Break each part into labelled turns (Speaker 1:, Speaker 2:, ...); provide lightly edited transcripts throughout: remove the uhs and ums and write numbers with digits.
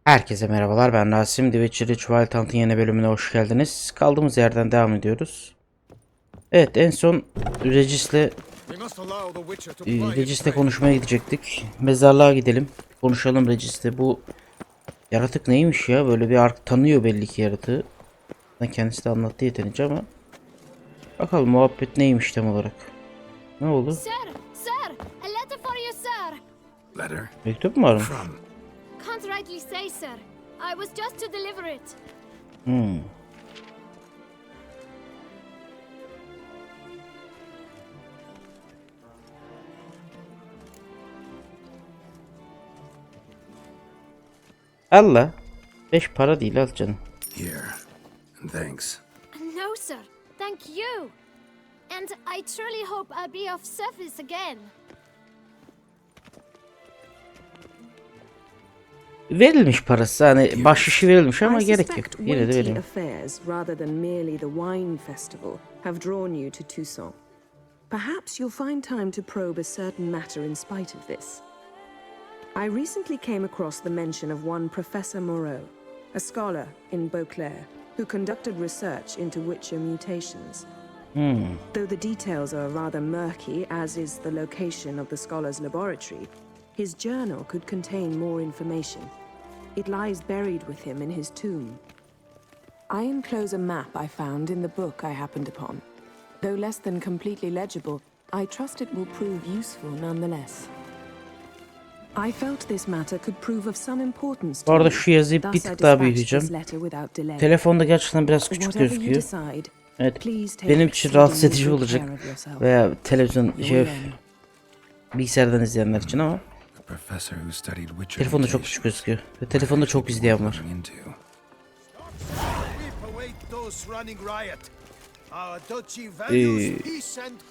Speaker 1: Herkese merhabalar, ben Rasim. Videolar'ın yeni bölümüne hoş geldiniz. Kaldığımız yerden devam ediyoruz. Evet, en son Regis'le konuşmaya gidecektik. Mezarlığa gidelim. Konuşalım Regis'le. Bu yaratık neymiş ya? Böyle bir tanıyor belli ki yaratığı. Kendisi de anlattı yeterince ama. Bakalım muhabbet neymiş tam olarak. Ne oldu?
Speaker 2: Sir, a letter for you, sir.
Speaker 3: Letter?
Speaker 1: Mektup mu varmış?
Speaker 2: Can't rightly say, sir. I was just to deliver it.
Speaker 1: Allah. 5 para değil, al canım.
Speaker 3: Here. And thanks.
Speaker 2: No, sir. Thank you. And I truly hope I'll be of service again.
Speaker 1: Verilmiş parası, hani bahşişi verilmiş ama gerek yok. Yine de vereyim.
Speaker 4: Affairs rather than merely the wine festival have drawn you to Tucson. Perhaps you'll find time to probe a certain matter in spite of this. I recently came across the mention of one Professor Moreau, a scholar in Beauclair, who conducted research into Witcher mutations. Though the details are rather murky, as is the location of the scholar's laboratory, his journal could contain more information. It lies buried with him in his tomb. I enclose a map I found in the book I happened upon. Though less than completely legible, I trust it will prove useful nonetheless. I felt this matter could prove of some importance to
Speaker 1: Bu arada
Speaker 4: you.
Speaker 1: şu yazıyı bir
Speaker 4: Thus
Speaker 1: tık
Speaker 4: I
Speaker 1: daha
Speaker 4: dispatched
Speaker 1: büyüteceğim.
Speaker 4: this letter without delay.
Speaker 1: Telefonda gerçekten biraz küçük
Speaker 4: Whatever you
Speaker 1: gözüküyor.
Speaker 4: decide,
Speaker 1: Evet,
Speaker 4: please take
Speaker 1: benim için rahatsız edici
Speaker 4: exceedingly
Speaker 1: olacak
Speaker 4: good care of yourself.
Speaker 1: veya televizyon
Speaker 4: Your men.
Speaker 1: bilgisayardan izleyenler için ama
Speaker 3: The professor who studied Witcher
Speaker 1: telefonda çok küçük gözüküyor ve telefonda çok izleyen var.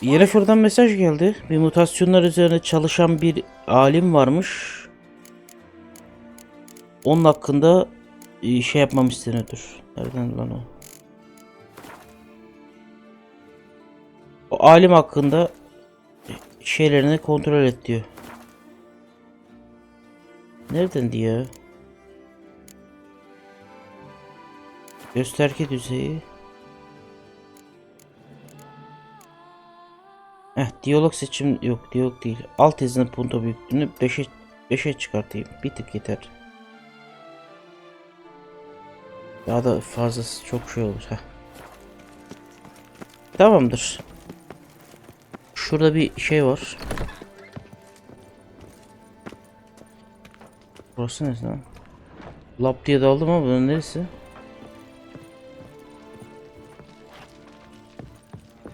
Speaker 1: Yennefer'dan mesaj geldi. Bir mutasyonlar üzerine çalışan bir alim varmış. Onun hakkında şey yapmam isteniyordur. Nereden lan o? O alim hakkında şeylerini kontrol et diyor. Nereden diyor? Gösterge düzeyi. Diyalog seçim yok, diyalog değil. Alt yazının punto büyüklüğünü 5'e çıkartayım. Bir tık yeter. Daha da fazlası çok şey olur. Tamamdır. Şurada bir şey var. Burası ne lan? Lap diye daldım ama bunun neresi?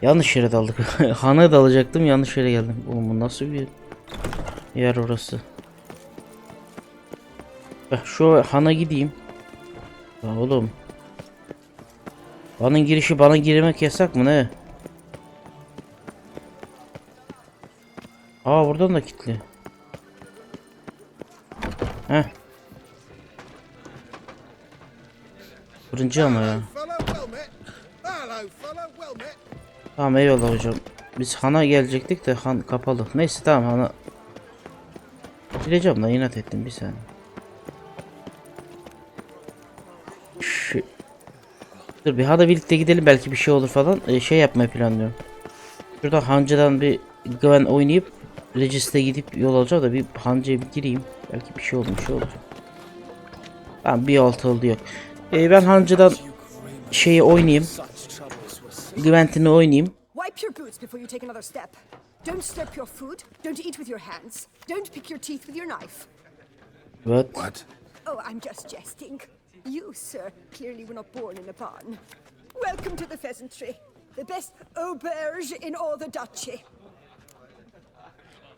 Speaker 1: Yanlış yere daldık. Han'a dalacaktım, yanlış yere geldim. Oğlum bu nasıl bir yer orası? Şu Han'a gideyim. Ya oğlum. Han'ın girişi, bana girmek yasak mı ne? Buradan da kilitli. Fırıncı ama ya. Tamam, eyvallah hocam. Biz Han'a gelecektik de Han kapalı. Neyse tamam, Han'a gireceğim da inat ettim bir saniye. Dur bir Han'a birlikte gidelim, belki bir şey olur falan. Şey yapmayı planlıyorum. Şurada Hancı'dan bir güven oynayıp Regis'te gidip yol alacağım da bir Hancı'ya bir gireyim. Belki bir şey olur, bir şey olur. Tamam, bir altı oldu yok. Ben Hancı'dan şeyi oynayayım. Güventini oynayayım.
Speaker 5: Wipe your boots before you take another step. Don't slurp your food. Don't eat with your hands. Don't pick your teeth with your knife.
Speaker 3: What?
Speaker 5: Oh, I'm just jesting. You, sir, clearly were not born in a barn. Welcome to the pheasantry. The best auberge in all the duchy.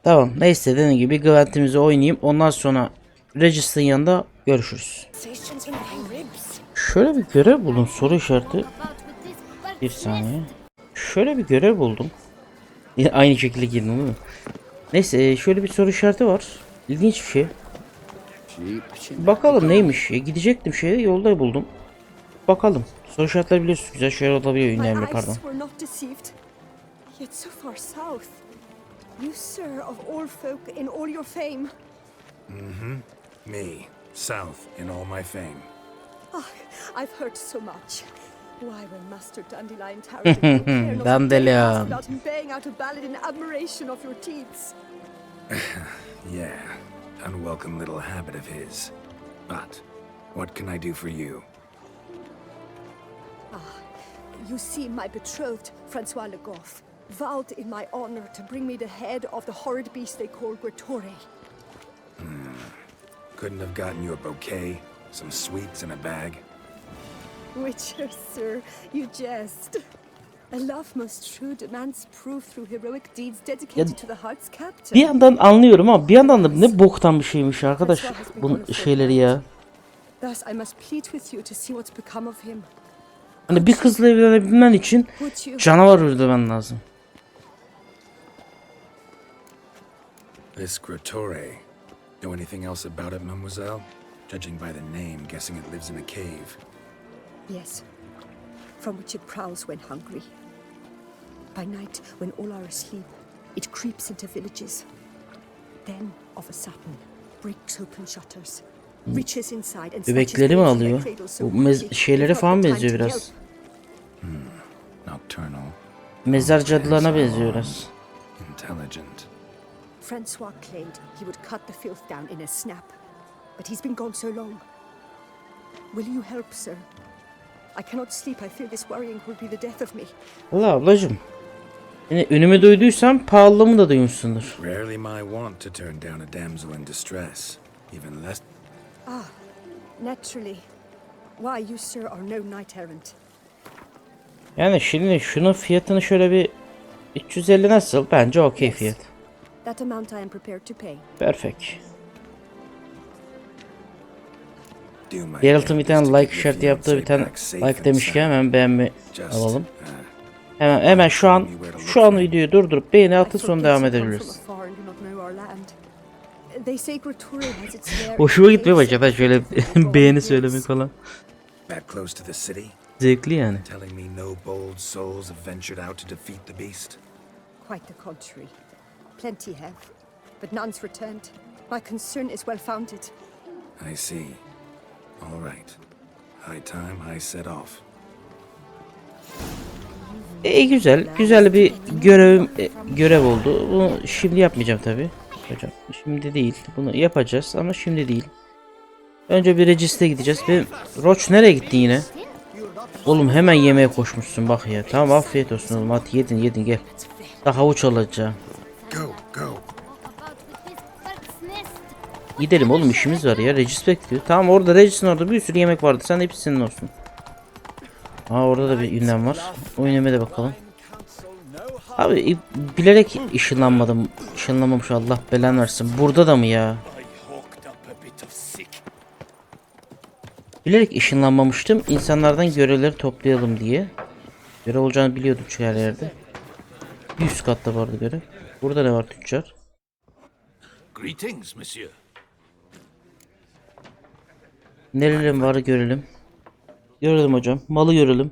Speaker 1: Tamam, neyse dediğim gibi güventimizi oynayayım. Ondan sonra Regis'in yanında görüşürüz. Şöyle bir görev buldum, soru işareti. Bir saniye. Şöyle bir görev buldum. Yine aynı şekilde girdim değil mi? Neyse, şöyle bir soru işareti var. İlginç bir şey. Bakalım neymiş. Gidecektim şeye, yolda buldum. Bakalım. Soru işaretleri biliyorsunuz, güzel şeyler olabiliyor. Önemli, pardon.
Speaker 5: You, sir, of all folk in all your fame.
Speaker 3: Me. South in all my fame.
Speaker 5: Oh, I've heard so much. Why, when Master Dandelion tarried in your care, not a day
Speaker 1: Dandelion.
Speaker 5: passed without him baying out a ballad in admiration of your deeds.
Speaker 3: Yeah, unwelcome little habit of his. But what can I do for you?
Speaker 5: You see, my betrothed, Francois Le Goff, vowed in my honor to bring me the head of the horrid beast they call Gretore.
Speaker 3: Couldn't have gotten you a bouquet, some sweets in a bag?
Speaker 5: Witcher, sir, you jest. A love most true demands proof through heroic deeds dedicated to the heart's captor.
Speaker 1: Bir yandan anlıyorum ama bir yandan da ne boktan bir şeymiş arkadaş bunun şeyleri ya.
Speaker 5: Thus I must plead with you to see what's become of him.
Speaker 1: Hani bir kızla evlenebilmen için canavar öldürmen lazım.
Speaker 3: This Gretore. Know anything else about it, mademoiselle? Judging by the name, guessing it lives in a cave.
Speaker 5: Yes, from which it prowls when hungry. By night, when all are asleep, it creeps into villages. Then, of a sudden, breaks open shutters, reaches inside and
Speaker 1: Bebekleri mi alıyor? Bu şeylere falan benziyor biraz.
Speaker 3: Nocturnal.
Speaker 1: Mezar cadılarına benziyor biraz.
Speaker 3: Intelligent.
Speaker 5: Francois claimed he would cut the filth down in a snap, but he's been gone so long. Will you help, sir? I cannot sleep. I fear this worrying will be the death of me.
Speaker 1: Allah ablacım. Yani önüme duyduysam pahalılığımı da duymuşsundur.
Speaker 3: Rarely my want to turn down a damsel in distress, even less.
Speaker 5: Naturally. Why, you, sir, are no knight errant.
Speaker 1: Yani şimdi şunun fiyatını şöyle bir 350 nasıl? Bence okey fiyat.
Speaker 5: That amount I am prepared to pay.
Speaker 1: Perfect.
Speaker 3: Do my
Speaker 1: Geralt'ın bir
Speaker 3: damnedest
Speaker 1: tane
Speaker 3: to
Speaker 1: like
Speaker 3: get
Speaker 1: işareti
Speaker 3: your
Speaker 1: yaptığı bir tane
Speaker 3: fiancé back safe
Speaker 1: like
Speaker 3: and
Speaker 1: demişken
Speaker 3: sound.
Speaker 1: hemen beğenme
Speaker 3: Just,
Speaker 1: alalım. Hemen şu an videoyu durdurup beğeni atın sonra devam edebiliriz. Hoşuma gitmeye başladı şöyle beğeni söylemek falan.
Speaker 3: That close to the city?
Speaker 1: Zevkli yani.
Speaker 3: Telling me no bold souls have ventured out to defeat the beast?
Speaker 5: Quite the contrary. Plenty have, but none's returned. My concern is well founded.
Speaker 3: I see. All right. High time I set off.
Speaker 1: Güzel bir görev oldu. Bunu şimdi yapmayacağım tabi. Hocam şimdi değil. Bunu yapacağız ama şimdi değil. Önce bir register'e gideceğiz. Roach nereye gittin yine? Oğlum hemen yemeğe koşmuşsun bak ya. Tamam afiyet olsun oğlum. Hadi yedin gel. Daha havuç alacağım.
Speaker 3: Go.
Speaker 1: Gidelim oğlum işimiz var ya. Regis bekliyor. Tamam orada Regis'in orada bir sürü yemek vardı. Sen de hepsi senin olsun. Orada da bir ünlem var. O ünleme de bakalım. Abi bilerek ışınlanmamış Allah belanı versin. Burada da mı ya? Bilerek ışınlanmamıştım. İnsanlardan görevleri toplayalım diye. Görev olacağını biliyordum çünkü her yerde. Bir üst katta vardı görev. Burada ne var tüccar?
Speaker 6: Greetings, monsieur.
Speaker 1: Nerelerim var görelim. Görelim hocam. Malı görelim.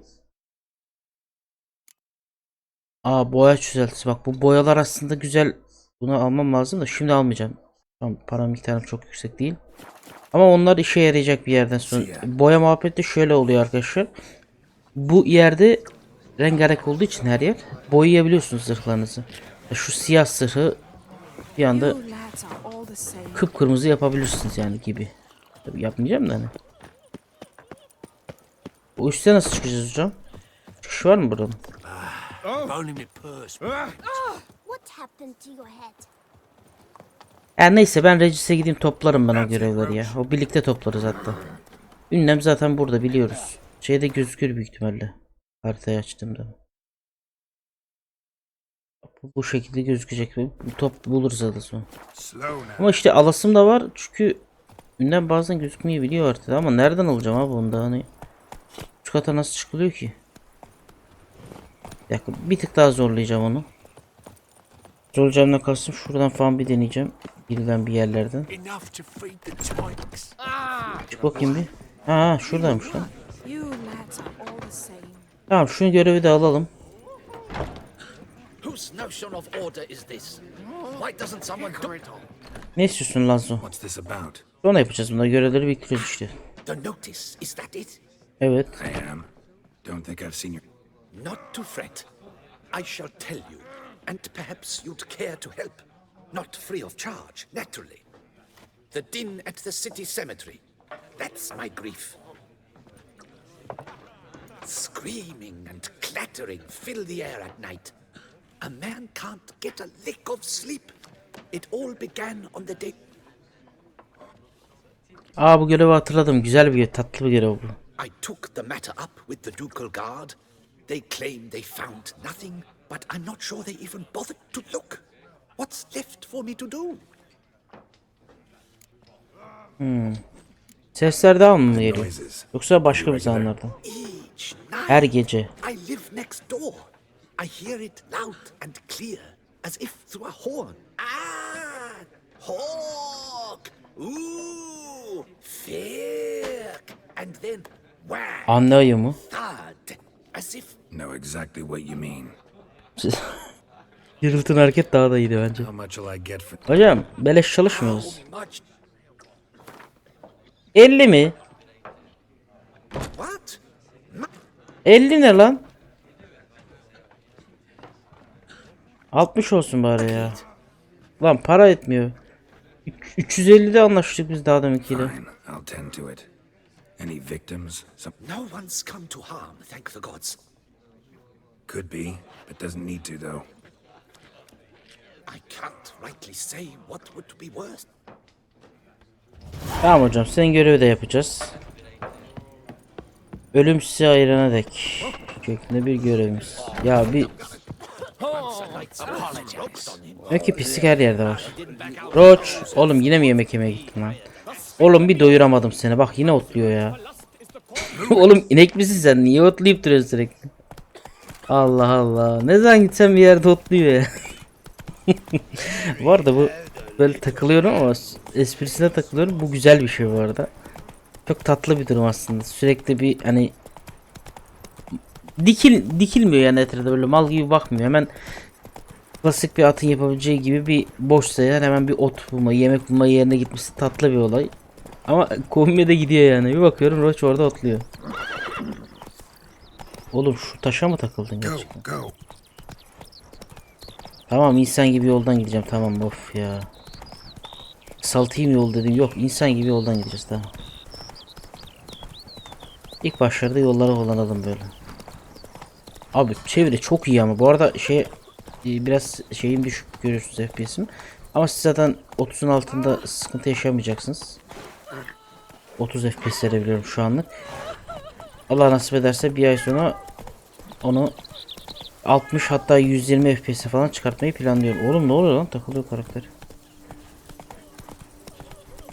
Speaker 1: Boya çözeltisi. Bak bu boyalar aslında güzel. Bunu almam lazım da şimdi almayacağım. Tamam, para miktarım çok yüksek değil. Ama onlar işe yarayacak bir yerden sonra. Boya muhabbeti şöyle oluyor arkadaşlar. Bu yerde rengarenk olduğu için her yer boyayabiliyorsunuz zırhlarınızı. Şu siyah zırhı bir anda kıpkırmızı yapabilirsiniz yani gibi. Tabii yapmayacağım da hani. Bu üstte nasıl çıkacağız hocam? Çıkış var mı buradan?
Speaker 2: What happened to your head?
Speaker 1: Yani neyse ben Regis'e gideyim toplarım ben o görevleri ya. O birlikte toplarız hatta. Ünlem zaten burada biliyoruz. Şeyde gözükür büyük ihtimalle. Haritayı açtığımda. Bu şekilde gözükecek. Bu top buluruz zaten sonra. Ama işte alasım da var çünkü ünlem bazen gözükmeyebiliyor haritada ama nereden alacağım abi onu da hani. Şu kata nasıl çıkılıyor ki? Bir tık daha zorlayacağım onu. Zorlayacağımdan kastım şuradan falan bir deneyeceğim. Birden bir yerlerden. Çık bakayım bir. Şuradaymış lan. Tamam şu görevi de alalım. Ne istiyorsun Lanzo?
Speaker 3: What's this about?
Speaker 1: Sonra yapacağız bunları. Görevleri bitiriyoruz işte.
Speaker 6: The notice, is that it?
Speaker 1: Evet.
Speaker 3: I am. Don't think I've seen you.
Speaker 6: Not to fret. I shall tell you, and perhaps you'd care to help. Not free of charge, naturally. The din at the city cemetery. That's my grief. Screaming and clattering fill the air at night. A man can't get a lick of sleep. It all began on the day...
Speaker 1: Aa, bu görevi hatırladım. Güzel bir görev, tatlı bir görev bu.
Speaker 6: I took the matter up with the ducal guard. They claim they found nothing, but I'm not sure they even bothered to look. What's left for me to do?
Speaker 1: Sesler devam mı geliyor?
Speaker 3: Noises.
Speaker 1: Yoksa başka bir zamanlardan?
Speaker 6: Each night
Speaker 1: Her gece.
Speaker 6: I live next door. I hear it loud and clear, as if through a horn. Ah, hawk, ooh, firk, and then whack,
Speaker 1: Anlıyor mu?
Speaker 6: thud, as if
Speaker 3: Know exactly what you mean.
Speaker 1: Yırıltın hareket daha da iyiydi bence.
Speaker 3: How much will I get for...
Speaker 1: Hocam beleş çalışmıyoruz.
Speaker 6: how much?
Speaker 1: 50 mi?
Speaker 6: What?
Speaker 1: 50 ne lan? 60 olsun bari ya. Lan para etmiyor. 350'de anlaştık biz daha deminkiyle.
Speaker 3: Fine, I'll tend to it. Any victims? Some
Speaker 6: No one's come to harm, thank the gods.
Speaker 3: could be, but doesn't need to though.
Speaker 6: I can't rightly say what would be worse.
Speaker 1: Tamam hocam, senin görevi de yapacağız. Ölüm sizi ayırana dek şeklinde bir görevimiz. Ya bir Yok ki pislik her yerde var. Roach, oğlum yine mi yemek yemeye gittin lan? Oğlum bir doyuramadım seni, bak yine otluyor ya. Oğlum inek misin sen, niye otlayıp duruyorsun sürekli? Allah Allah, ne zaman gitsem bir yerde otluyor ya. Bu arada bu böyle takılıyorum ama esprisine takılıyorum, bu güzel bir şey bu arada. Çok tatlı bir durum aslında, sürekli bir hani dikilmiyor yani etrafta, böyle mal gibi bakmıyor, hemen klasik bir atın yapabileceği gibi bir boş sayılar, hemen bir ot bulma, yemek bulma yerine gitmesi tatlı bir olay. Ama komime de gidiyor yani, bir bakıyorum Roach orada otluyor. Oğlum şu taşa mı takıldın
Speaker 3: Go,
Speaker 1: gerçekten?
Speaker 3: go.
Speaker 1: Tamam, insan gibi yoldan gideceğim, tamam, of ya. Saltayım yol dedim, yok, insan gibi yoldan gideceğiz, tamam. İlk başlarda yolları kullanalım böyle. Abi çevre çok iyi ama bu arada biraz şeyim düşük, görüyorsunuz FPS'im. Ama siz zaten 30'un altında sıkıntı yaşamayacaksınız. 30 FPS verebiliyorum şu anlık. Allah nasip ederse bir ay sonra onu 60 hatta 120 FPS falan çıkartmayı planlıyorum. Oğlum ne oluyor lan, takılıyor karakter.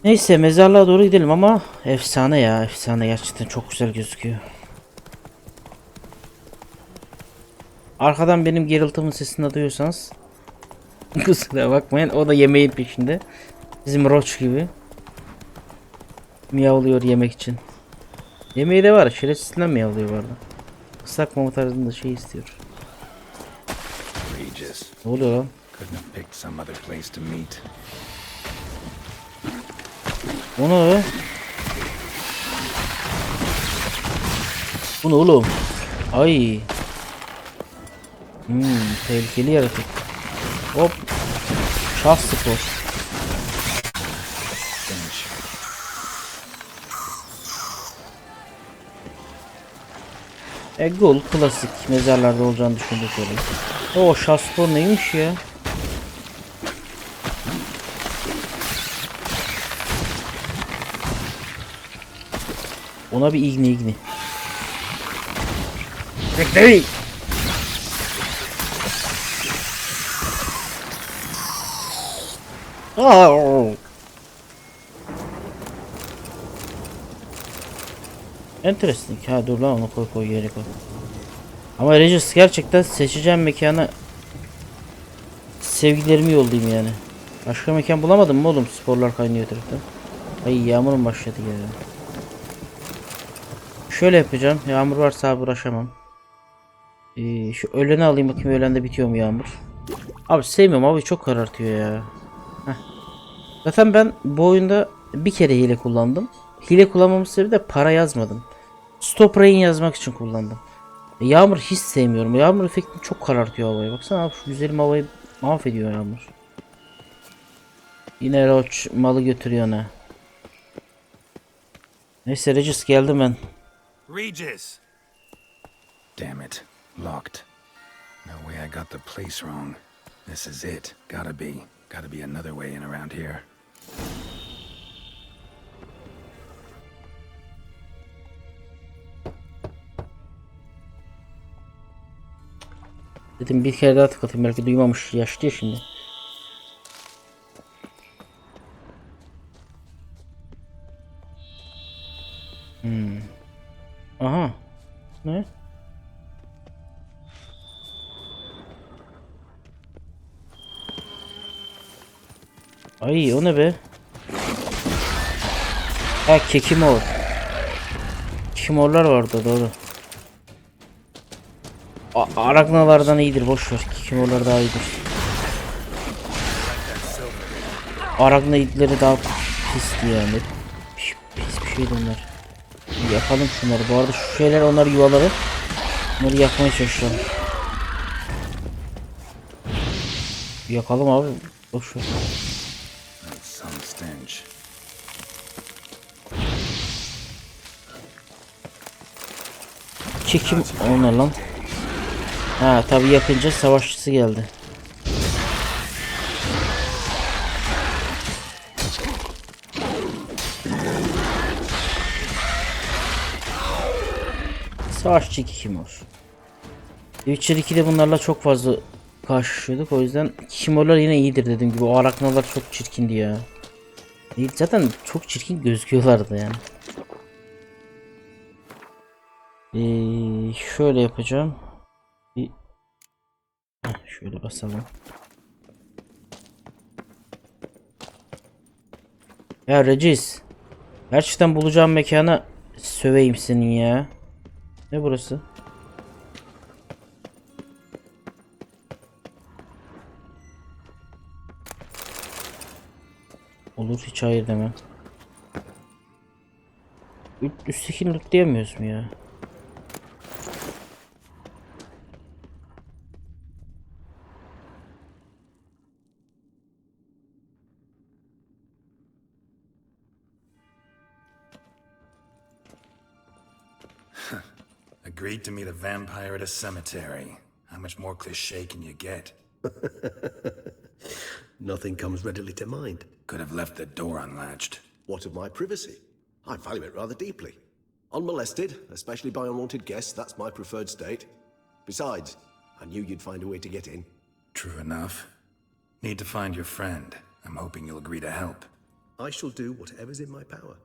Speaker 1: Neyse, mezarlığa doğru gidelim ama efsane ya, efsane, gerçekten çok güzel gözüküyor. Arkadan benim geriltimin sesini duyuyorsanız kusura bakmayın, o da yemeğin peşinde. Bizim Roach gibi miyavlıyor yemek için. Yemeği de var, şerefsizden miyavlıyor bu arada. Islak mama tarzında şey istiyor.
Speaker 3: Regis.
Speaker 1: Ne oluyor lan?
Speaker 3: Couldn't have picked some other place to meet.
Speaker 1: O ne öyle? Bu ne oğlum? Ay. Tehlikeli yaratık. Hop. Şah spor.
Speaker 3: Finish.
Speaker 1: Gol klasik mezarlarda olacağını düşündük öyle. O şah spor neymiş ya? Ona bir igni. Bekleyin. Interesting. Ha dur lan, onu koy yere koy. Ama Regis gerçekten seçeceğim mekana sevgilerimi yollayayım yani. Başka mekan bulamadım mı oğlum? Sporlar kaynıyor tarafta. Ay yağmurun başladı ya. Şöyle yapacağım. Yağmur varsa abi uğraşamam. Şu öleni alayım bakayım, ölende bitiyor mu yağmur? Abi sevmiyorum abi, çok karartıyor ya. Heh. Zaten ben bu oyunda bir kere hile kullandım. Hile kullanmamın sebebi de para yazmadım. Stop rain yazmak için kullandım. Yağmur hiç sevmiyorum. Yağmur efekti çok karartıyor havayı. Baksana abi, şu güzelim havayı mahvediyor yağmur. Yine Roach malı götürüyor ne. Neyse Regis geldim ben.
Speaker 3: Regis! Damn it. Locked. No way I got the place wrong. This is it. Gotta be. Gotta be another way in around here.
Speaker 1: Dedim bir kere daha tıklatayım, belki duymamış, yaşlı ya şimdi. Aha. Ne? Ay o ne be? Ha, kekimor. Kekimorlar vardı, doğru. Aragnalardan iyidir, boş ver. Kekimorlar daha iyidir. Aragnaidleri daha pisti yani. Pis bir şeydi onlar. Yakalım şunları. Bu arada şu şeyler, onlar yuvaları. Bunları yakmaya çalışacağım. Yakalım abi. Boş ver. Çekim onlar lan. Ha tabi, yakınca savaşçısı geldi. Savaşçı Kikimor. Witcher 2'de bunlarla çok fazla karşılaşıyorduk, o yüzden Kikimorlar yine iyidir dediğim gibi. O araknalar çok çirkindi ya. Değil, zaten çok çirkin gözüküyorlardı yani. Şöyle yapacağım. Şöyle basalım. Ya Regis, gerçekten bulacağım mekana söveyim senin ya. Ne burası? Olur, hiç hayır demem. Üsttekini lootlayamıyoruz mu ya?
Speaker 3: Agreed to meet a vampire at a cemetery. How much more cliché can you get?
Speaker 6: Nothing comes readily to mind.
Speaker 3: Could have left the door unlatched.
Speaker 6: What of my privacy? I value it rather deeply. Unmolested, especially by unwanted guests, that's my preferred state. Besides, I knew you'd find a way to get in.
Speaker 3: True enough. Need to find your friend. I'm hoping you'll agree to help.
Speaker 6: I shall do whatever's in my power.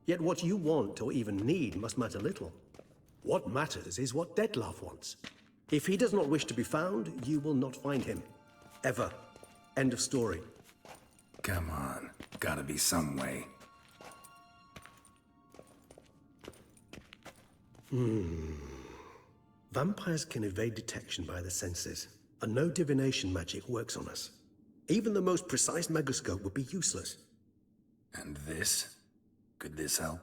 Speaker 6: Yet what you want or even need must matter little. What matters is what Detlef wants. If he does not wish to be found, you will not find him. Ever. End of story.
Speaker 3: Come on. Gotta be some way.
Speaker 6: Vampires can evade detection by the senses, and no divination magic works on us. Even the most precise megascope would be useless.
Speaker 3: And this? Could this help?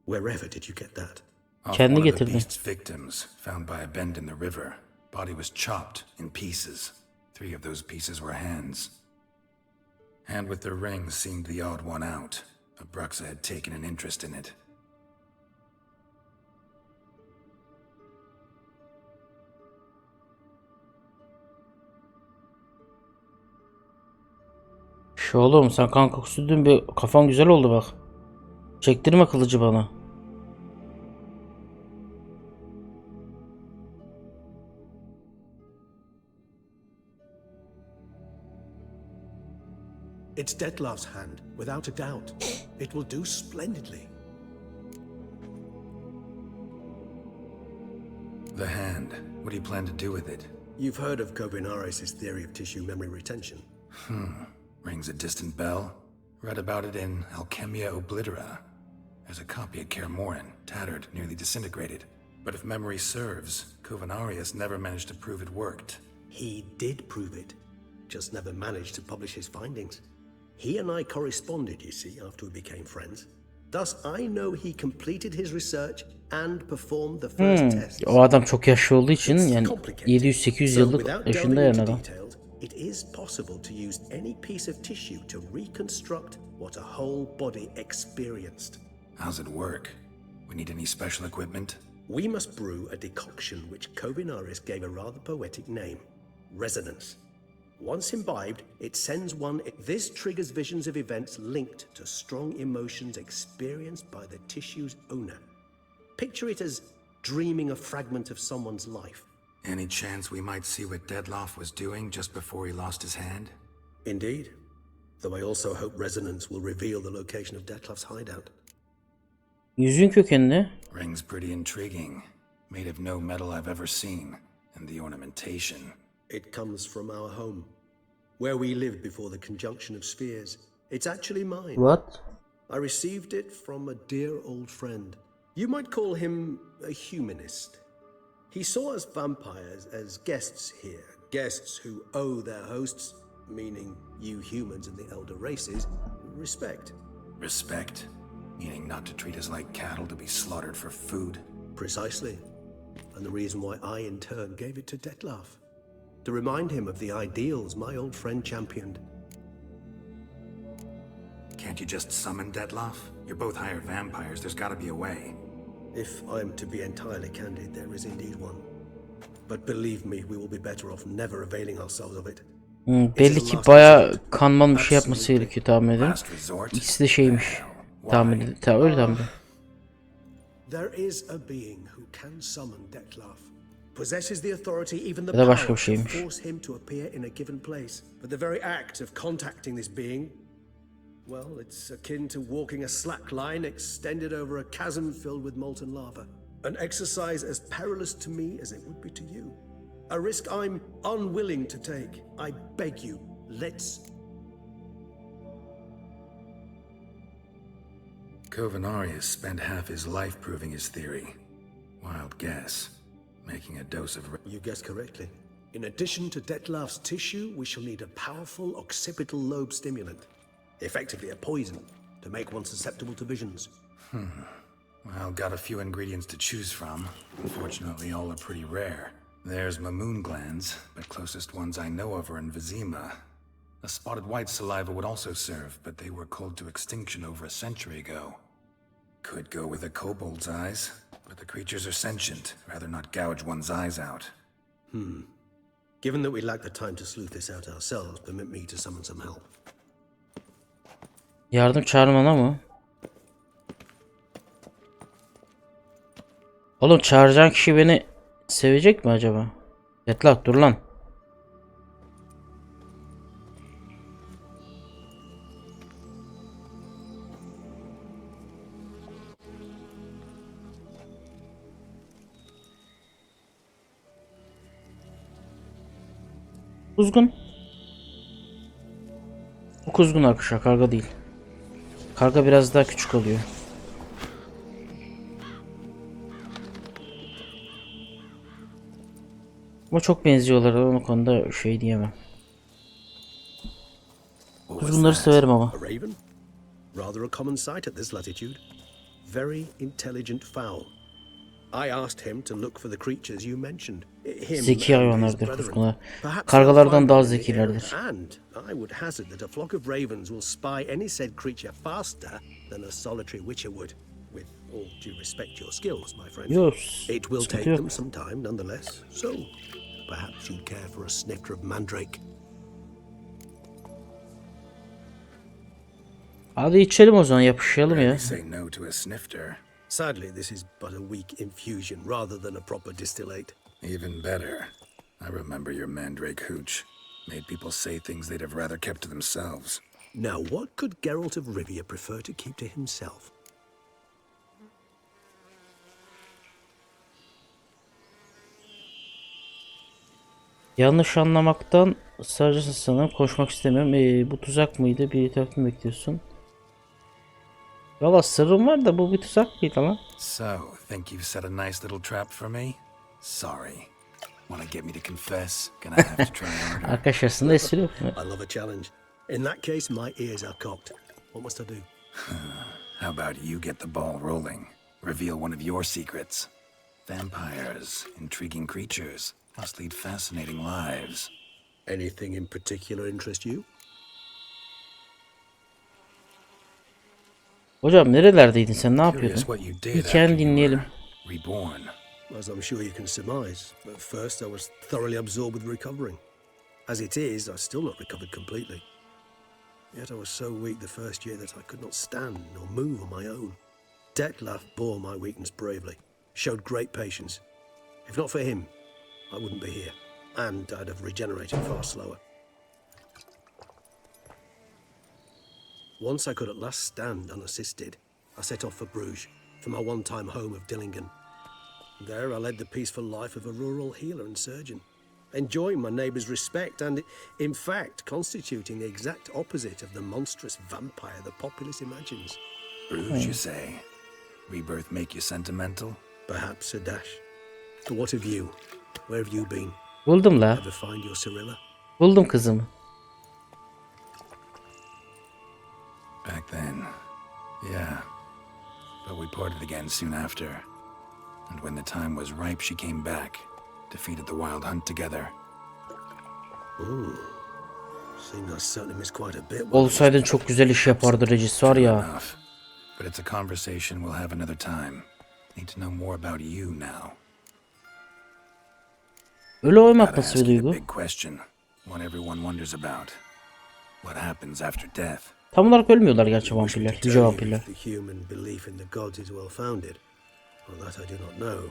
Speaker 6: Wherever did you get that?
Speaker 3: Off
Speaker 1: Kendi
Speaker 3: one of the
Speaker 1: getirdi.
Speaker 3: beast's victims, found by a bend in the river. Body was chopped in pieces. 3 of those pieces were hands. Hand with the ring seemed the odd one out. Abraxa had taken an interest in it.
Speaker 1: Şu oğlum, sen kan kokusu dün bir kafan güzel oldu bak. Çektirme kılıcı bana.
Speaker 6: It's Detlef's hand, without a doubt. It will do splendidly.
Speaker 3: The hand. What do you plan to do with it?
Speaker 6: You've heard of Kovinaris' theory of tissue memory retention.
Speaker 3: Rings a distant bell. Read about it in Alchemia Oblitera. There's a copy at Kaer Morhen, tattered, nearly disintegrated. But if memory serves, Kovinaris never managed to prove it worked.
Speaker 6: He did prove it, just never managed to publish his findings. He and I corresponded, you see, after we became friends. Thus, I know he completed his research and performed the first tests.
Speaker 1: O adam çok yaşlı olduğu için yani
Speaker 6: Complicated.
Speaker 1: 700-800
Speaker 6: So
Speaker 1: yıllık
Speaker 6: without
Speaker 1: yaşında
Speaker 6: delving
Speaker 1: yani
Speaker 6: into
Speaker 1: adam.
Speaker 6: details, it is possible to use any piece of tissue to reconstruct what a whole body experienced.
Speaker 3: How's it work? We need any special equipment?
Speaker 6: We must brew a decoction which Kovinaris gave a rather poetic name, resonance. Once imbibed, it sends one. This triggers visions of events linked to strong emotions experienced by the tissue's owner. Picture it as dreaming a fragment of someone's life.
Speaker 3: Any chance we might see what Dettlaff was doing just before he lost his hand?
Speaker 6: Indeed. Though I also hope resonance will reveal the location of Dettlaff's hideout.
Speaker 1: Yüzün kökeni ne?
Speaker 3: Ring's pretty intriguing. Made of no metal I've ever seen. And the ornamentation.
Speaker 6: It comes from our home, where we lived before the conjunction of spheres. It's actually mine.
Speaker 1: What?
Speaker 6: I received it from a dear old friend. You might call him a humanist. He saw us vampires as guests here, guests who owe their hosts, meaning you humans and the elder races, respect.
Speaker 3: Respect? Meaning not to treat us like cattle to be slaughtered for food?
Speaker 6: Precisely. And the reason why I in turn gave it to Dettlaff. To remind him of the ideals my old friend championed.
Speaker 3: Can't you just summon Dettlaff? You're both hired vampires, there's gotta be a way.
Speaker 6: If I'm to be entirely candid, there is indeed one. But believe me, we will be better off never availing ourselves of it.
Speaker 1: Belli ki bayağı kanman bir şey yapması gerekiyor tahmin ederim.
Speaker 3: Last resort?
Speaker 1: İkisi de şeymiş. Tahmin ederim. Öyle tahmin ederim.
Speaker 6: There is a being who can summon Dettlaff. Possesses the authority, even the
Speaker 1: Ya da başka
Speaker 6: power
Speaker 1: bir şeymiş.
Speaker 6: to force him to appear in a given place. But the very act of contacting this being, well, it's akin to walking a slack line extended over a chasm filled with molten lava. An exercise as perilous to me as it would be to you. A risk I'm unwilling to take. I beg you, let's...
Speaker 3: Kovinaris spent half his life proving his theory. Wild guess. Making a dose of...
Speaker 6: You guessed correctly. In addition to Dettlaff's tissue, we shall need a powerful occipital lobe stimulant. Effectively a poison, to make one susceptible to visions.
Speaker 3: Well, got a few ingredients to choose from. Unfortunately, all are pretty rare. There's mamoon glands, but closest ones I know of are in Vizima. A spotted white saliva would also serve, but they were cold to extinction over a century ago. Could go with a kobold's eyes, but the creatures are sentient. Rather not gouge one's eyes out.
Speaker 6: Given that we lack the time to sleuth this out ourselves, permit me to summon some help.
Speaker 1: Yardım çağırmana mı? Oğlum çağıracağın kişi beni sevecek mi acaba? Dettlaff dur lan. Kuzgun. Bu kuzgun arkadaşlar, karga değil. Karga biraz daha küçük oluyor. Ama çok benziyorlar, o konuda şey diyemem. Kuzgunları severim ama.
Speaker 6: A raven? Rather a common sight at this latitude. Very intelligent fowl. I asked him to look for the creatures you mentioned.
Speaker 1: Zeki hayvanlardır kuzgunlar. Kargalardan daha zekilerdir.
Speaker 6: And I would hazard that a flock of ravens will spy any said creature faster than a solitary witcher would. With all due respect to your skills, my friend.
Speaker 1: Yok,
Speaker 6: It will
Speaker 1: sıkıntı
Speaker 6: take
Speaker 1: yok.
Speaker 6: them some time nonetheless. So, perhaps you'd care for a snifter of mandrake.
Speaker 1: Hadi içelim o zaman, yapışalım ya.
Speaker 3: Rarely say no to a snifter.
Speaker 6: Sadly, this is but a weak infusion rather than a proper distillate.
Speaker 3: Even better. I remember your mandrake hooch. Made people say things they'd have rather kept to themselves.
Speaker 6: Now, what could Geralt of Rivia prefer to keep to himself?
Speaker 1: Yanlış anlamaktan sadece sanırım koşmak istemiyorum. Bu tuzak mıydı? Bir tarafını mı bekliyorsun? Valla sırrım var da bu bir tuzak mıydı lan?
Speaker 3: So, think you've set a nice little trap for me? Sorry. Want to get me to confess? Gonna have to try harder.
Speaker 1: Arkadaş arasında espri yok mu?
Speaker 6: I love a challenge. In that case, my ears are cocked. What must I do?
Speaker 3: How about you get the ball rolling? Reveal one of your secrets. Vampires, intriguing creatures, must lead fascinating lives.
Speaker 6: Anything in particular interest you?
Speaker 1: Hocam nerelerdeydin sen? Ne
Speaker 3: Curious
Speaker 1: yapıyordun?
Speaker 3: what you did
Speaker 1: Hikayeni
Speaker 3: after you
Speaker 1: dinleyelim.
Speaker 3: were reborn.
Speaker 6: As I'm sure you can surmise, at first I was thoroughly absorbed with recovering. As it is, I've still not recovered completely. Yet I was so weak the first year that I could not stand or move on my own. Detlef bore my weakness bravely, showed great patience. If not for him, I wouldn't be here, and I'd have regenerated far slower. Once I could at last stand unassisted, I set off for Bruges, from my one-time home of Dillingen. There I led the peaceful life of a rural healer and surgeon, enjoying my neighbours' respect and, in fact, constituting the exact opposite of the monstrous vampire the populace imagines.
Speaker 3: Bruges, you say? Rebirth make you sentimental?
Speaker 6: Perhaps a dash. But what of you? Where have you been?
Speaker 1: Buldum la.
Speaker 6: Ever find your Cyrilla?
Speaker 1: Buldum kızımı.
Speaker 3: Back then, yeah. But we parted again soon after. And when the time was ripe, she came back, defeated the wild hunt together.
Speaker 6: Seems I certainly missed quite a bit.
Speaker 1: Olsaydın çok güzel iş yapardı Regis var ya.
Speaker 3: Enough. But it's a conversation we'll have another time. Need to know more about you now.
Speaker 1: Ölü oymak
Speaker 3: Gotta
Speaker 1: nasıl
Speaker 3: ask
Speaker 1: bir
Speaker 3: you the
Speaker 1: duygu?
Speaker 3: big question, one everyone wonders about. What happens after death?
Speaker 1: Tam olarak ölmüyorlar gerçi
Speaker 6: Wish me to
Speaker 1: vampirler.
Speaker 6: tell
Speaker 1: Yüce
Speaker 6: you
Speaker 1: vampirler.
Speaker 6: if the human belief in the gods is well founded. Well, that I do not know.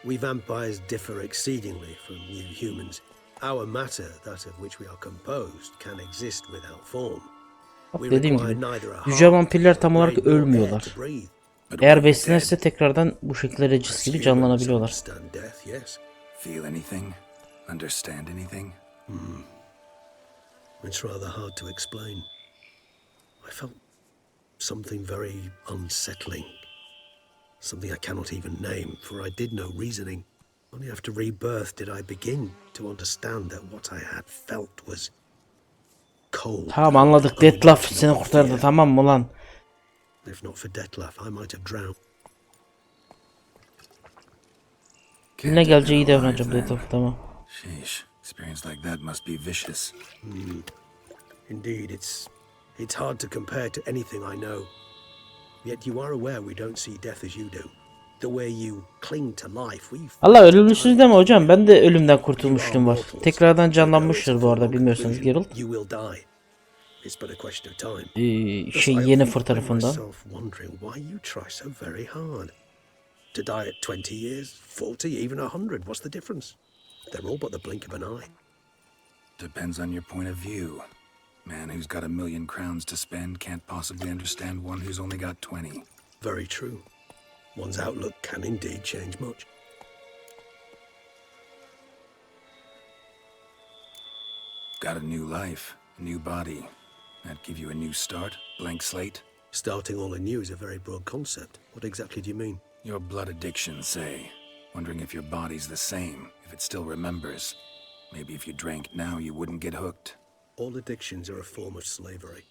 Speaker 6: We vampires differ exceedingly from you humans. Our matter, that of which we are composed, can exist without form.
Speaker 1: Bak
Speaker 6: We
Speaker 1: dediğim
Speaker 6: require
Speaker 1: gibi.
Speaker 6: neither a
Speaker 1: Yüce
Speaker 6: heart,
Speaker 1: vampirler tam olarak
Speaker 6: brain, nor air
Speaker 1: ölmüyorlar.
Speaker 6: to breathe.
Speaker 3: But
Speaker 1: Eğer
Speaker 3: when you're
Speaker 1: beslenirse
Speaker 3: dead,
Speaker 1: tekrardan bu şekilde Regis
Speaker 6: As
Speaker 1: gibi
Speaker 6: humans
Speaker 1: canlanabiliyorlar.
Speaker 6: understand death, yes.
Speaker 3: feel anything? Understand anything?
Speaker 6: It's rather hard to explain. I felt something very unsettling. Something I cannot even name, for I did no reasoning. Only after rebirth did I begin to understand that what I had felt was cold.
Speaker 1: Tamam anladık. Detlef seni kurtardı, tamam mı lan?
Speaker 6: If not for Detlef, I might have drowned.
Speaker 1: Ne geleceği iyi
Speaker 3: Can't have
Speaker 1: davranacağım
Speaker 3: been alive
Speaker 1: Detlef, tamam.
Speaker 3: then. Sheesh, experience like that must be vicious.
Speaker 6: Indeed, it's hard to compare to anything I know. Yet you are aware we don't see death as you do. The way you cling to life,
Speaker 1: Allah ölümlüsünüz deme hocam. Ben de ölümden kurtulmuştum var. Tekrardan canlanmıştır bu arada, bilmiyorsanız Geralt.
Speaker 6: You will die. It's but a question of time.
Speaker 1: Şey Yennefer tarafından.
Speaker 6: myself wondering why you try so very hard. To die at 20 years, 40, even 100, what's the difference? They're all but the blink of an eye.
Speaker 3: Depends on your point of view. Man who's got 1,000,000 crowns to spend can't possibly understand one who's only got 20.
Speaker 6: Very true. One's outlook can indeed change much.
Speaker 3: Got a new life, a new body. That give you a new start, blank slate.
Speaker 6: Starting all anew is a very broad concept. What exactly do you mean?
Speaker 3: Your blood addiction, say. Wondering if your body's the same, if it still remembers. Maybe if you drank now, you wouldn't get hooked.
Speaker 6: All addictions are a form of slavery.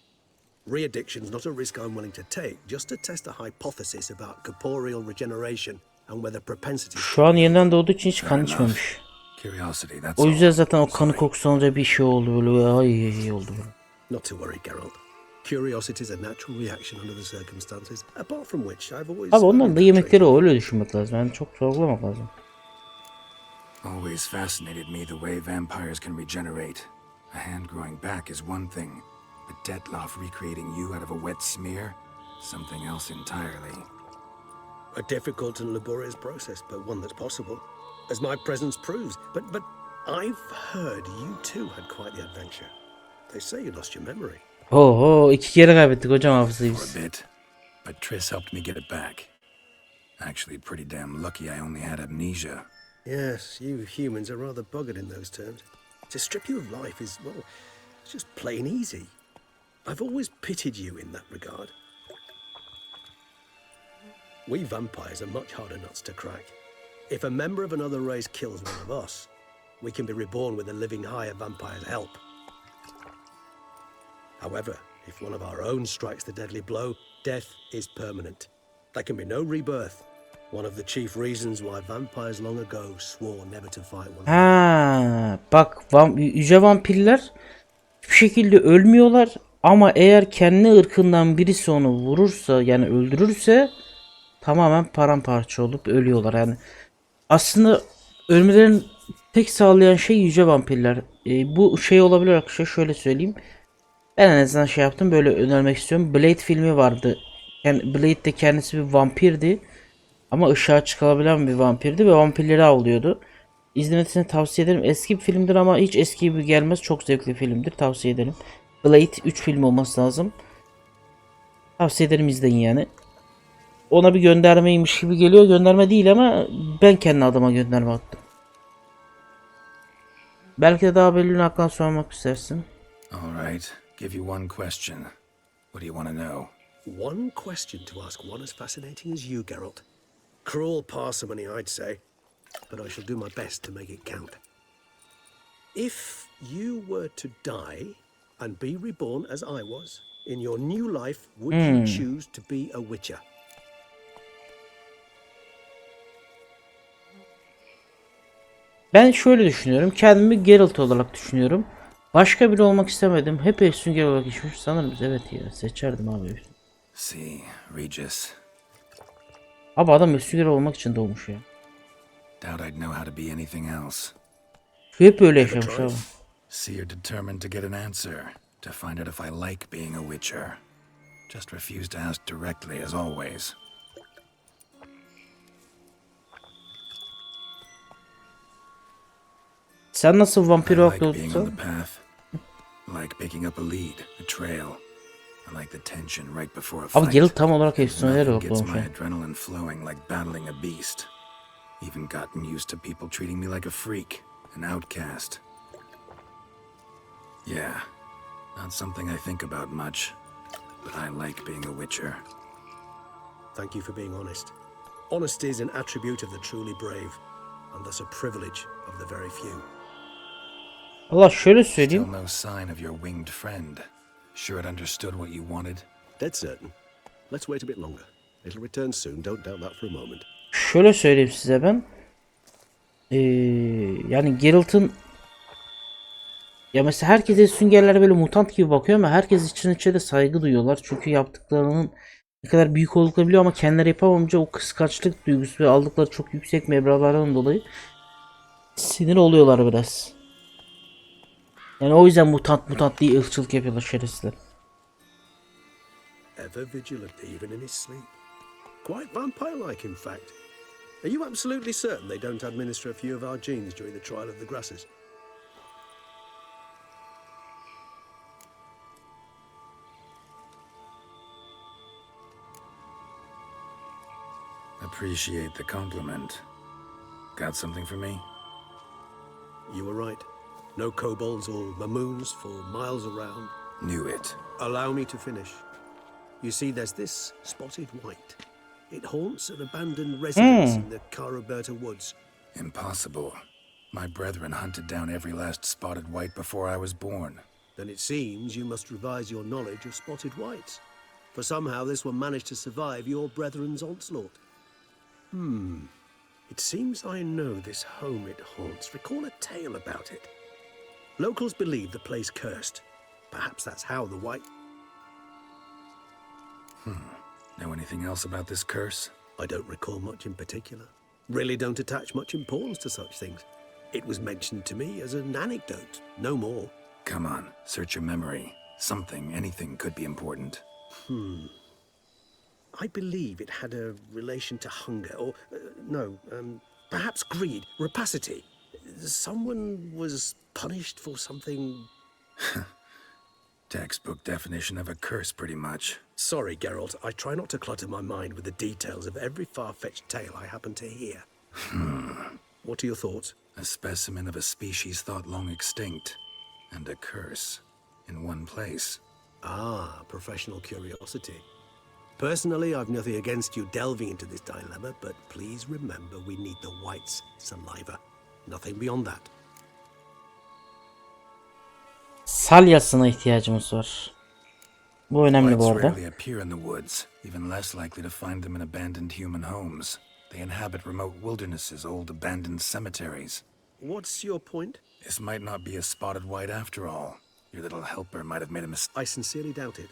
Speaker 6: Re-addiction's not a risk I'm willing to take, just to test a hypothesis about corporeal regeneration and whether propensity...
Speaker 1: Şu an yeniden doğduğu için hiç kan içmemiş.
Speaker 3: Curiosity, that's
Speaker 1: O
Speaker 3: all.
Speaker 1: yüzden zaten o kanı kokusu alınca bir şey oldu böyle. Ay oldu böyle.
Speaker 6: Not to worry, Geralt. Curiosity is a natural reaction under the circumstances, apart from which I've always...
Speaker 1: Abi onların da yemekleri o, öyle düşünmek lazım. Yani çok sorgulamak lazım.
Speaker 3: Always fascinated me the way vampires can regenerate. A hand growing back is one thing, but Detlef recreating you out of a wet smear, something else entirely.
Speaker 6: A difficult and laborious process, but one that's possible, as my presence proves. But I've heard you too had quite the adventure. They say you lost your memory.
Speaker 1: Oho, 2 kere kaybettik hocam hafızayı
Speaker 3: For
Speaker 1: biz.
Speaker 3: a bit, but Triss helped me get it back. Actually, pretty damn lucky I only had amnesia.
Speaker 6: Yes, you humans are rather buggered in those terms. To strip you of life is, well, it's just plain easy. I've always pitied you in that regard. We vampires are much harder nuts to crack. If a member of another race kills one of us, we can be reborn with a living high of vampire's help. However, if one of our own strikes the deadly blow, death is permanent. There can be no rebirth. One of the chief reasons why vampires long ago swore never to fight one another.
Speaker 1: Ha, bak yüce vampirler hiçbir şekilde ölmüyorlar ama eğer kendi ırkından birisi onu vurursa yani öldürürse tamamen paramparça olup ölüyorlar. Yani aslında ölmelerin tek sağlayan şey yüce vampirler. Bu şey olabilir arkadaşlar, şöyle söyleyeyim. Ben en azından şey yaptım, böyle önermek istiyorum. Blade filmi vardı. Yani Blade de kendisi bir vampirdi. Ama ışığa çıkarabilen bir vampirdi ve vampirleri avlıyordu. İzlemesini tavsiye ederim. Eski bir filmdir ama hiç eski gibi gelmez. Çok zevkli filmdir. Tavsiye ederim. Blade 3 film olması lazım. Tavsiye ederim, izleyin yani. Ona bir göndermeymiş gibi geliyor. Gönderme değil ama ben kendi adıma gönderme attım. Belki de daha Bölüm'ün hakkında sormak istersin.
Speaker 3: All right, give you one question. What do you want to know?
Speaker 6: One question to ask one as fascinating as you, Geralt. Cruel parsimony, I'd say, but I shall do my best to make it count. If you were to die and be reborn as I was, in your new life, would you choose to be a witcher?
Speaker 1: Ben şöyle düşünüyorum. Kendimi Geralt olarak düşünüyorum. Başka biri olmak istemedim. Hep Sünger olarak geçmiş. Sanırım evet ya. Seçerdim abi.
Speaker 3: See, Regis.
Speaker 1: Abi adam Sünger olmak için doğmuş ya.
Speaker 3: Doubt I'd know how to be anything else.
Speaker 1: Hep böyle yaşamış abi.
Speaker 3: See, you're determined to get an answer. To find out if I like being a witcher. Just refuse to ask directly as always.
Speaker 1: Sen nasıl vampir
Speaker 3: I
Speaker 1: olarak
Speaker 3: like being on
Speaker 1: doğdun?
Speaker 3: the path. I like picking up a lead, a trail. I like the tension right before a
Speaker 1: Abi
Speaker 3: fight.
Speaker 1: Geralt tam olarak efsaneler
Speaker 3: Nothing
Speaker 1: olarak
Speaker 3: gets
Speaker 1: doğmuş
Speaker 3: my
Speaker 1: ya.
Speaker 3: adrenaline flowing like battling a beast. Even gotten used to people treating me like a freak, an outcast. Yeah, not something I think about much, but I like being a witcher.
Speaker 6: Thank you for being honest. Honesty is an attribute of the truly brave, and thus a privilege of the very few.
Speaker 1: Allah şöyle
Speaker 3: Still
Speaker 1: söyleyeyim.
Speaker 3: no sign of your winged friend. Sure it understood what you wanted?
Speaker 6: Dead certain. Let's wait a bit longer. It'll return soon, don't doubt that for a moment.
Speaker 1: Şöyle söyleyeyim size ben. Yani Geralt'ın ya mesela herkese Süngerler böyle mutant gibi bakıyor ama herkes içe de saygı duyuyorlar. Çünkü yaptıklarının ne kadar büyük olduklarını biliyor ama kendileri yapamayınca o kıskançlık duygusu ve aldıkları çok yüksek meblağlardan dolayı sinir oluyorlar biraz. Yani o yüzden mutant diye ırkçılık yapıyorlar şerefsizler.
Speaker 6: Ever vigilant even in his sleep. Quite vampire-like, in fact. Are you absolutely certain they don't administer a few of our genes during the trial of the grasses?
Speaker 3: Appreciate the compliment. Got something for me?
Speaker 6: You were right. No kobolds or mamoons for miles around.
Speaker 3: Knew it.
Speaker 6: Allow me to finish. You see, there's this spotted white. It haunts an abandoned residence in the Caraberta woods.
Speaker 3: Impossible. My brethren hunted down every last spotted white before I was born.
Speaker 6: Then it seems you must revise your knowledge of spotted whites. For somehow this one managed to survive your brethren's onslaught. It seems I know this home it haunts. Recall a tale about it. Locals believe the place cursed. Perhaps that's how the white...
Speaker 3: Know anything else about this curse?
Speaker 6: I don't recall much in particular. Really don't attach much importance to such things. It was mentioned to me as an anecdote, no more.
Speaker 3: Come on, search your memory. Something, anything could be important.
Speaker 6: I believe it had a relation to hunger, or perhaps greed, rapacity. Someone was punished for something...
Speaker 3: Textbook definition of a curse, pretty much.
Speaker 6: Sorry, Geralt, I try not to clutter my mind with the details of every far-fetched tale I happen to hear. What are your thoughts?
Speaker 3: A specimen of a species thought long extinct, and a curse in one place.
Speaker 6: Ah, professional curiosity. Personally, I've nothing against you delving into this dilemma, but please remember we need the white's saliva. Nothing beyond that.
Speaker 1: salyasına ihtiyacımız var. Bu önemli bu
Speaker 3: Whites
Speaker 1: arada.
Speaker 3: rarely appear in the woods, even less likely to find them in abandoned human homes. They inhabit remote wildernesses, old abandoned cemeteries.
Speaker 6: What's your point?
Speaker 3: This might not be a spotted white after all. Your little helper might have made a mistake.
Speaker 6: I sincerely doubt it.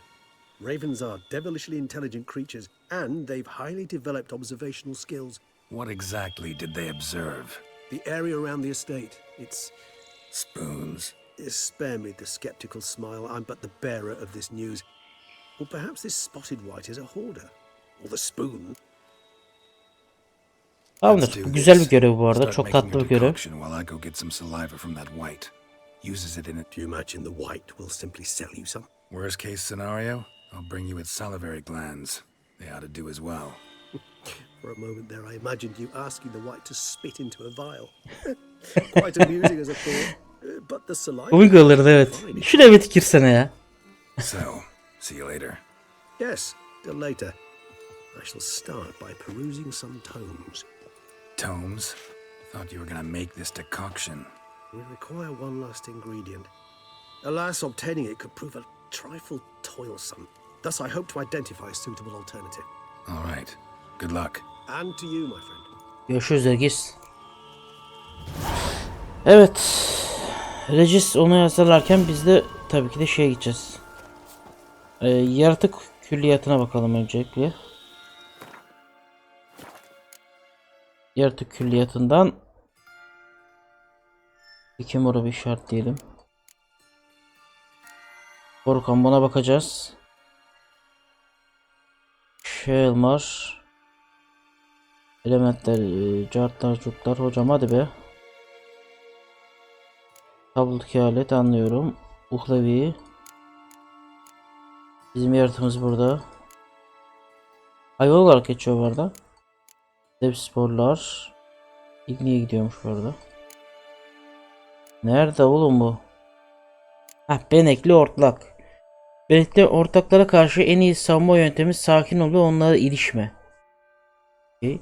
Speaker 6: Ravens are devilishly intelligent creatures, and they've highly developed observational skills.
Speaker 3: What exactly did they observe?
Speaker 6: The area around the estate, it's...
Speaker 3: Spoons.
Speaker 6: Spare me the skeptical smile. I'm but the bearer of this news. Or perhaps this spotted white is a hoarder. Or the spoon.
Speaker 1: Tamamdır. Bu güzel bir görev bu arada. Çok tatlı bir görev.
Speaker 3: While I go get some saliva from that white. Uses it in it.
Speaker 6: Do you imagine the white will simply sell you some?
Speaker 3: Worst case scenario, I'll bring you its salivary glands. They ought to do as well.
Speaker 6: For a moment there, I imagined you asking the white to spit into a vial. Quite amusing as a thought. But the saliva...
Speaker 1: Komik olurdu evet. Şuraya bir tükürsene ya.
Speaker 3: So, see you later.
Speaker 6: Yes, till later. I shall start by perusing some tomes.
Speaker 3: Tomes? Thought you were gonna make this decoction.
Speaker 6: We require one last ingredient. Alas, obtaining it could prove a trifle toilsome. Thus, I hope to identify a suitable alternative.
Speaker 3: All right. Good luck.
Speaker 6: And to you, my friend.
Speaker 1: Görüşürüz Ergis. Evet. Regis onu hazırlarken biz de tabii ki de şeye gideceğiz. Yaratık külliyatına bakalım öncelikle. Yaratık külliyatından iki moru bir işaretleyelim. Korkan buna bakacağız. Şeyler, elementler, cartlar, curtlar. Hocam hadi be. Tablodaki alet anlıyorum. Uhlevi. Bizim yaratığımız burada. Hayvan olarak geçiyor bu arada. Dev sporlar. İgni'ye gidiyormuş bu arada. Nerede oğlum bu? Heh, benekli ortak. Benekli ortaklara karşı en iyi savunma yöntemi sakin ol ve onlara ilişme. Okay.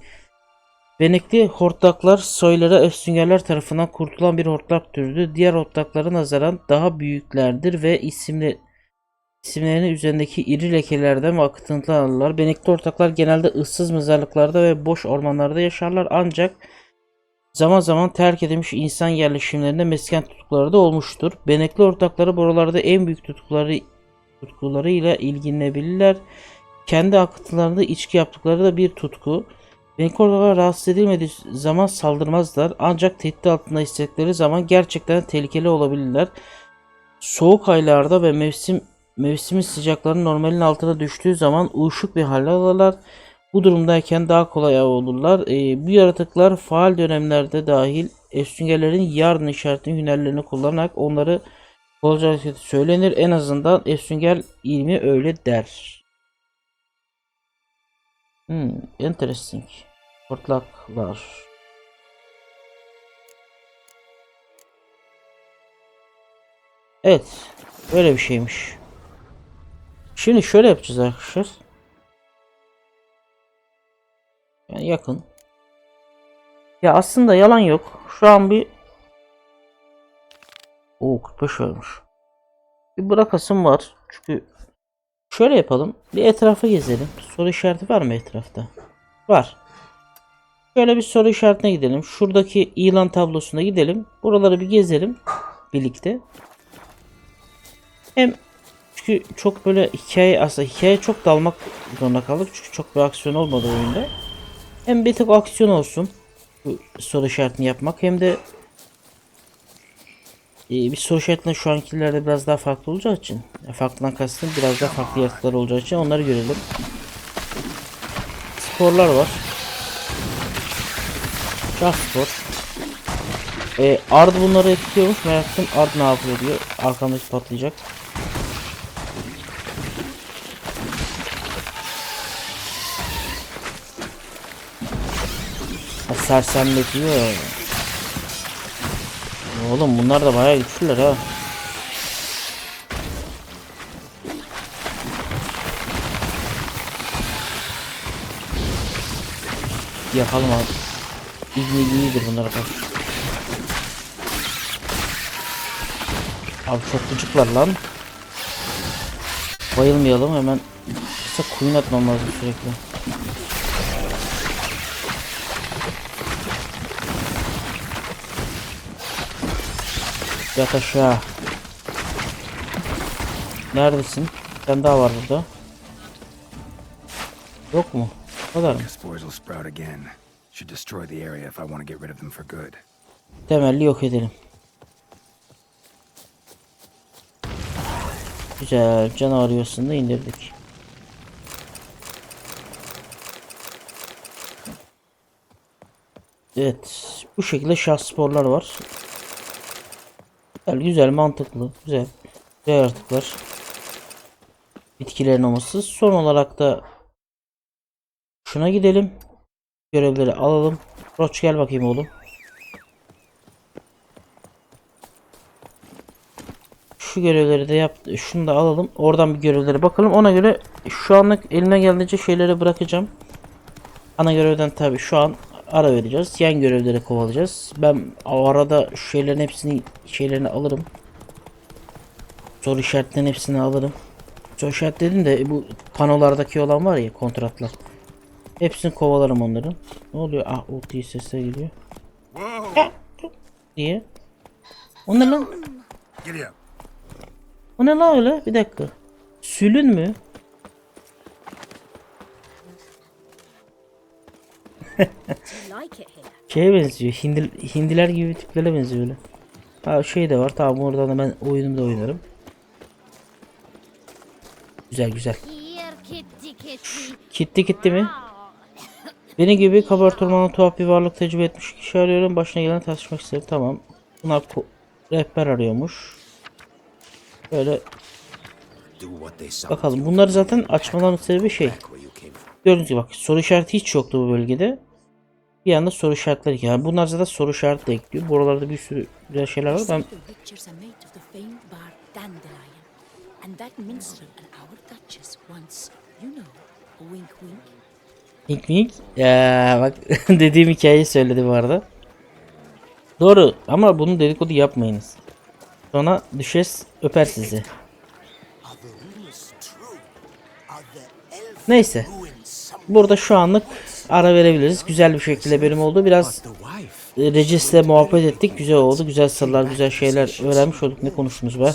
Speaker 1: Benekli hortlaklar soylara efsüngerler tarafından kurtulan bir hortlak türüdür. Diğer hortlaklara nazaran daha büyüklerdir ve isimlerinin üzerindeki iri lekelerden ve akıntılar alırlar. Benekli hortlaklar genelde ıssız mezarlıklarda ve boş ormanlarda yaşarlar, ancak zaman zaman terk edilmiş insan yerleşimlerinde mesken tutkuları da olmuştur. Benekli hortlakları buralarda en büyük tutkularıyla ilgilenebilirler. Kendi akıntılarında içki yaptıkları da bir tutku. Benekli hortlaklar rahatsız edilmediği zaman saldırmazlar, ancak tehdit altında hissettikleri zaman gerçekten tehlikeli olabilirler. Soğuk aylarda ve mevsimin sıcaklarının normalin altına düştüğü zaman uyuşuk bir hal alırlar. Bu durumdayken daha kolay av olurlar. Bu yaratıklar faal dönemlerde dahil efsüngerlerin yarın işaretini hünerlerini kullanarak onları kolayca hareketi söylenir. En azından efsünger ilmi öyle der. Interesting. Hortlaklar. Evet. Böyle bir şeymiş. Şimdi şöyle yapacağız arkadaşlar. Yani yakın. Ya aslında yalan yok. Şu an bir 45 olmuş. Bir bırakasım var. Çünkü şöyle yapalım. Bir etrafa gezelim. Soru işareti var mı etrafta? Var. Şöyle bir soru işaretine gidelim. Şuradaki ilan tablosuna gidelim. Buraları bir gezelim birlikte. Hem çünkü çok böyle hikaye çok dalmak zorunda kaldık. Çünkü çok bir aksiyon olmadı oyunda. Hem bir tık aksiyon olsun bu soru işaretini yapmak, hem de bir soru işaretinde şu ankilerde biraz daha farklı olacağı için, farklıdan kastım biraz daha farklı yaratıklar olacağı için onları görelim. Sporlar var. Şah spor. Ard bunları etkiliyormuş. Merak ettim Ard ne yapıyor diyor. Arkamdaki patlayacak. Sersemletiyor. Oğlum bunlar da bayağı güçlüler ha. Yakalım abi. İyidir bunlara karşı. Abi çok gıcıklar lan. Bayılmayalım hemen. Kısa kuyun atmam lazım sürekli. Yat aşağı. Neredesin? Bir tane daha var burada. Yok mu? O kadar mı?
Speaker 3: Spores will sprout again. Should destroy the area if I want to get rid of them for good.
Speaker 1: Temelli yok edelim. Güzel. Canavar yuvasını da indirdik. Evet. Bu şekilde şah sporlar var. Güzel, güzel, mantıklı. Güzel. Güzel yaratıklar. Bitkilerin olması. Son olarak da şuna gidelim. Görevleri alalım. Roç gel bakayım oğlum. Şu görevleri de yap. Şunu da alalım. Oradan bir görevlere bakalım. Ona göre şu anlık eline geldiğince şeyleri bırakacağım. Ana görevden tabi şu an ara vereceğiz. Yan görevleri kovalayacağız. Ben o arada şu şeylerin şeylerini alırım. Soru işaretlerinin hepsini alırım. Soru işaretledim de bu panolardaki olan var ya, kontratlar. Hepsini kovalarım onların. Ne oluyor? Ah, ulti sesler geliyor. Diye. O ne lan? O ne lan öyle? Bir dakika. Sülün mü? Şeye benziyor. Hindiler gibi tiplere benziyor öyle. Ha, şey de var. Tamam, oradan da ben oyunumu da oynarım. Güzel güzel.
Speaker 2: Here, kitty kitty.
Speaker 1: Kitti mi? Beni gibi kabartırmanın tuhaf bir varlık tecrübe etmiş kişi arıyorum. Başına gelen tartışmak isterim. Tamam. Bunlar rehber arıyormuş. Böyle bakalım. Bunları zaten açmaların sebebi şey. Gördüğünüz gibi bak, soru işareti hiç yoktu bu bölgede. Bir anda soru işaretleri. Yani bunlar zaten soru işareti de ekliyor. Buralarda bir sürü güzel şeyler var. Ben Wink wink. Ya bak dediğim hikayeyi söyledi bu arada. Doğru ama bunu dedikodu yapmayınız. Sonra düşes öper sizi. Neyse. Burada şu anlık ara verebiliriz. Güzel bir şekilde bölüm oldu. Biraz Regis'le muhabbet ettik. Güzel oldu. Güzel sırlar, güzel şeyler öğrenmiş olduk. Ne konuştunuz be?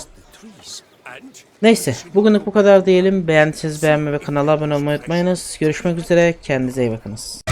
Speaker 1: Neyse. Bugünlük bu kadar diyelim. Beğendiyseniz beğenmeyi ve kanala abone olmayı unutmayınız. Görüşmek üzere. Kendinize iyi bakınız.